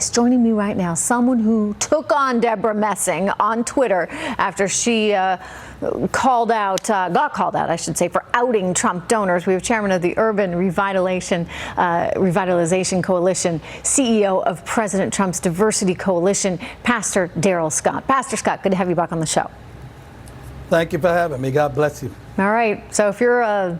voice joining me right now, someone who took on Deborah Messing on Twitter after she got called out, I should say, for outing Trump donors. We have chairman of the Urban Revitalization Coalition, CEO of President Trump's Diversity Coalition, Pastor Darrell Scott. Pastor Scott, good to have you back on the show. Thank you for having me. God bless you. All right. So if you're a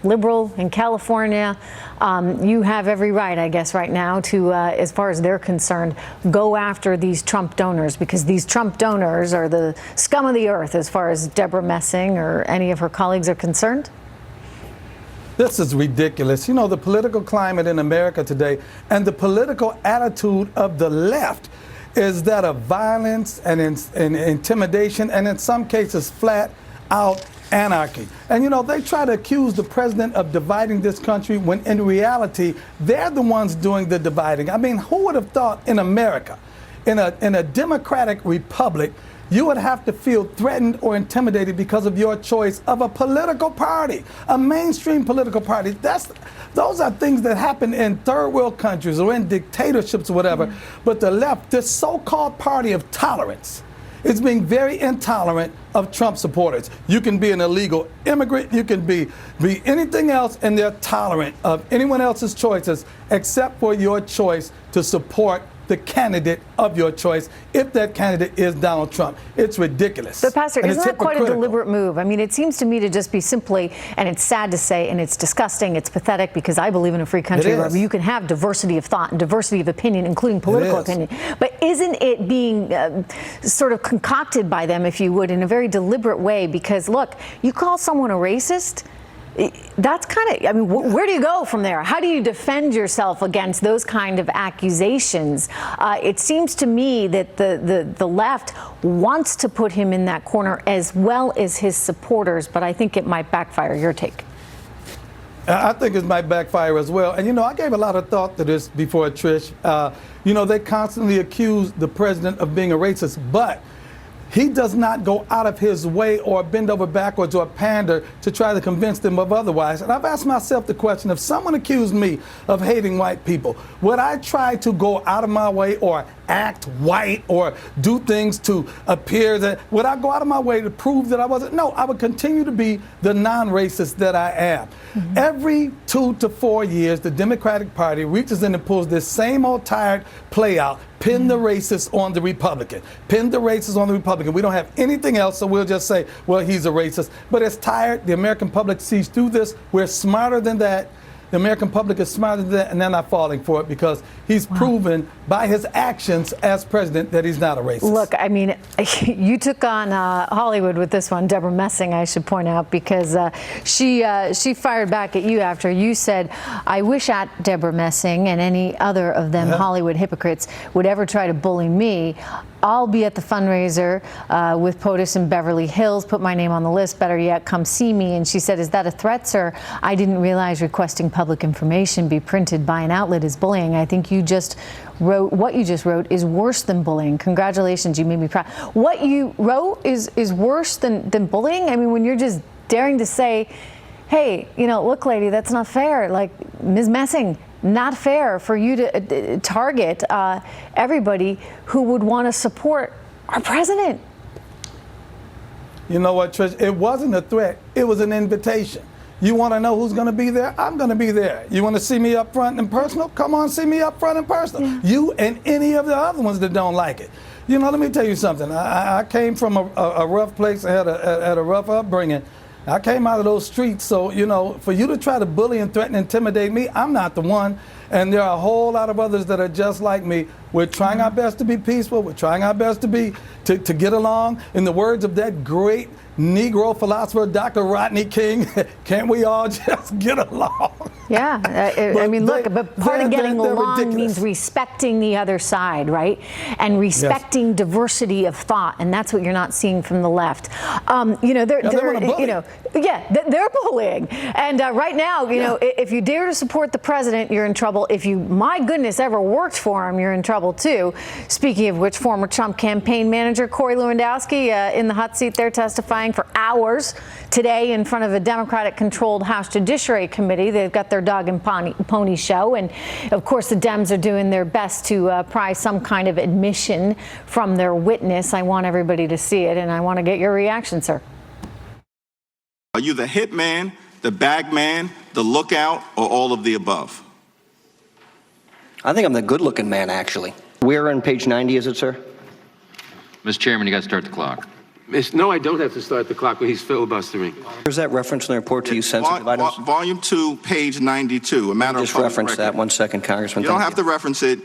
liberal in California, you have every right, I guess, right now to, as far as they're concerned, go after these Trump donors, because these Trump donors are the scum of the earth as far as Deborah Messing or any of her colleagues are concerned. This is ridiculous. You know, the political climate in America today and the political attitude of the left is that of violence and intimidation, and in some cases flat out anarchy. And you know, they try to accuse the president of dividing this country when in reality they're the ones doing the dividing. I mean, who would have thought in America, in a democratic republic, you would have to feel threatened or intimidated because of your choice of a political party, a mainstream political party. Those are things that happen in third world countries or in dictatorships or whatever. Mm-hmm. But the left, this so-called party of tolerance, is being very intolerant of Trump supporters. You can be an illegal immigrant, you can be anything else, and they're tolerant of anyone else's choices except for your choice to support the candidate of your choice, if that candidate is Donald Trump. It's ridiculous. But Pastor, isn't that quite a deliberate move? I mean, it seems to me to just be simply, and it's sad to say, and it's disgusting, it's pathetic, because I believe in a free country where you can have diversity of thought and diversity of opinion, including political opinion. But isn't it being sort of concocted by them, if you would, in a very deliberate way? Because look, you call someone a racist, that's kind of, I mean, where do you go from there? How do you defend yourself against those kind of accusations? It seems to me that the left wants to put him in that corner as well as his supporters, but I think it might backfire. Your take? I think it might backfire as well. And, you know, I gave a lot of thought to this before, Trish. You know, they constantly accuse the president of being a racist, but he does not go out of his way or bend over backwards or pander to try to convince them of otherwise. And I've asked myself the question, if someone accused me of hating white people, would I try to go out of my way or act white or do things to appear that, would I go out of my way to prove that I wasn't? No, I would continue to be the non-racist that I am. Mm-hmm. Every 2 to 4 years, the Democratic Party reaches in and pulls this same old tired play out. Pin the racist on the Republican. Pin the racist on the Republican. We don't have anything else, so we'll just say, well, he's a racist. But it's tired. The American public sees through this. We're smarter than that. The American public is smarter than that, and they're not falling for it because he's proven by his actions as president that he's not a racist. Look, I mean, you took on Hollywood with this one, Deborah Messing, I should point out, because she fired back at you after you said, I wish at Deborah Messing and any other of them Hollywood hypocrites would ever try to bully me. I'll be at the fundraiser with POTUS in Beverly Hills. Put my name on the list. Better yet, come see me. And she said, is that a threat, sir? I didn't realize requesting public information be printed by an outlet is bullying. I think you just wrote, what you just wrote is worse than bullying. Congratulations, you made me proud. What you wrote is worse than bullying? I mean, when you're just daring to say, hey, you know, look, lady, that's not fair. Like, Ms. Messing, not fair for you to target everybody who would want to support our president. You know what, Trish? It wasn't a threat. It was an invitation. You want to know who's going to be there? I'm going to be there. You want to see me up front and personal? Come on, see me up front and personal. Yeah. You and any of the other ones that don't like it. You know, let me tell you something. I came from a rough place. I had a rough upbringing. I came out of those streets, so, you know, for you to try to bully and threaten and intimidate me, I'm not the one. And there are a whole lot of others that are just like me. We're trying our best to be peaceful. We're trying our best to get along. In the words of that great Negro philosopher, Dr. Rodney King, can't we all just get along? Yeah, I mean, look, but part of getting along means respecting the other side, right? And respecting diversity of thought, and that's what you're not seeing from the left. You know, they're bullying, and right now, you know, if you dare to support the president, you're in trouble. trouble. If you, my goodness, ever worked for him, you're in trouble too. Speaking of which, former Trump campaign manager Corey Lewandowski in the hot seat there testifying for hours today in front of a Democratic-controlled House Judiciary Committee. They've got their dog and pony show, and of course the Dems are doing their best to pry some kind of admission from their witness. I want everybody to see it, and I want to get your reaction, sir. Are you the hit man, the bag man, the lookout, or all of the above? I think I'm the good-looking man, actually. Where on page 90 is it, sir? Mr. Chairman, you got to start the clock. No, I don't have to start the clock when he's filibustering. Where's that reference in the report to use sensitive items? Volume 2, page 92, a matter of Just public reference record. that 1 second, Congressman. You don't have to reference it.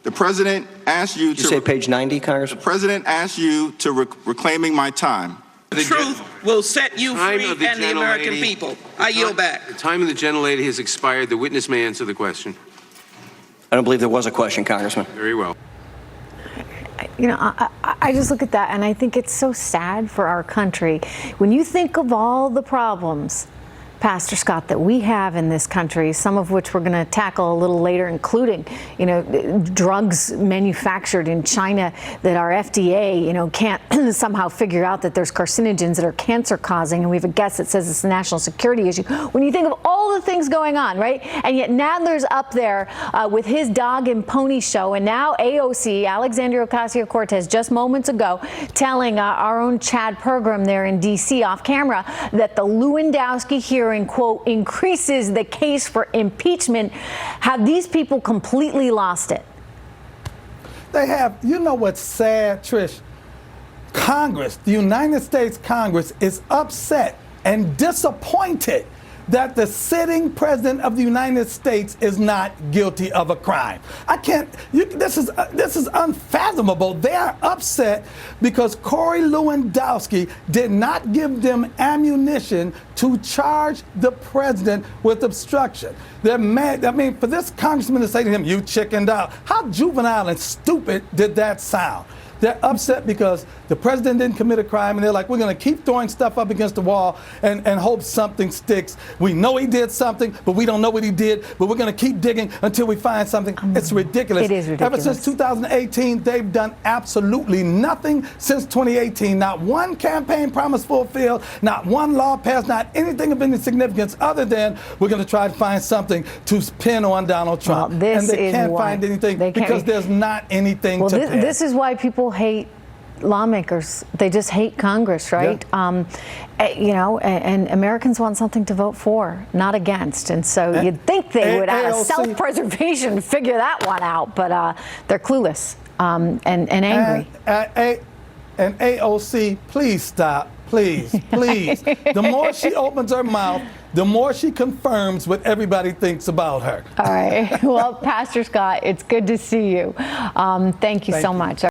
The president asked you Did you say page 90, Congressman? The president asked you to reclaiming my time. The truth will set you free and the American people. I yield back. The time of the gentlelady has expired. The witness may answer the question. I don't believe there was a question, Congressman. Very well. You know, I just look at that and I think it's so sad for our country. When you think of all the problems, Pastor Scott, that we have in this country, some of which we're going to tackle a little later, including, you know, drugs manufactured in China that our FDA, you know, can't somehow figure out that there's carcinogens that are cancer causing, and we have a guest that says it's a national security issue. When you think of all the things going on, right? And yet Nadler's up there with his dog and pony show, and now AOC, Alexandria Ocasio-Cortez, just moments ago, telling our own Chad Pergram there in D.C. off camera that the Lewandowski hearing, quote, increases the case for impeachment. Have these people completely lost it? They have. You know what's sad, Trish? Congress, the United States Congress, is upset and disappointed that the sitting president of the United States is not guilty of a crime. I can't. This is unfathomable. They are upset because Corey Lewandowski did not give them ammunition to charge the president with obstruction. They're mad. I mean, for this congressman to say to him, "You chickened out," how juvenile and stupid did that sound? They're upset because the president didn't commit a crime, and they're like, we're going to keep throwing stuff up against the wall and hope something sticks. We know he did something, but we don't know what he did, but we're going to keep digging until we find something. It's ridiculous. It is ridiculous. Ever since 2018, they've done absolutely nothing since 2018. Not one campaign promise fulfilled, not one law passed, not anything of any significance other than we're going to try to find something to pin on Donald Trump. Well, this and they is can't why. find anything They can't. because there's not anything to pass. This is why people hate lawmakers. They just hate Congress, right? Yeah. You know, and Americans want something to vote for, not against. And so you'd think they would, out of self-preservation, figure that one out. But they're clueless and angry. And AOC, please stop. Please, please. The more she opens her mouth, the more she confirms what everybody thinks about her. All right. Well, Pastor Scott, it's good to see you. Thank you so much.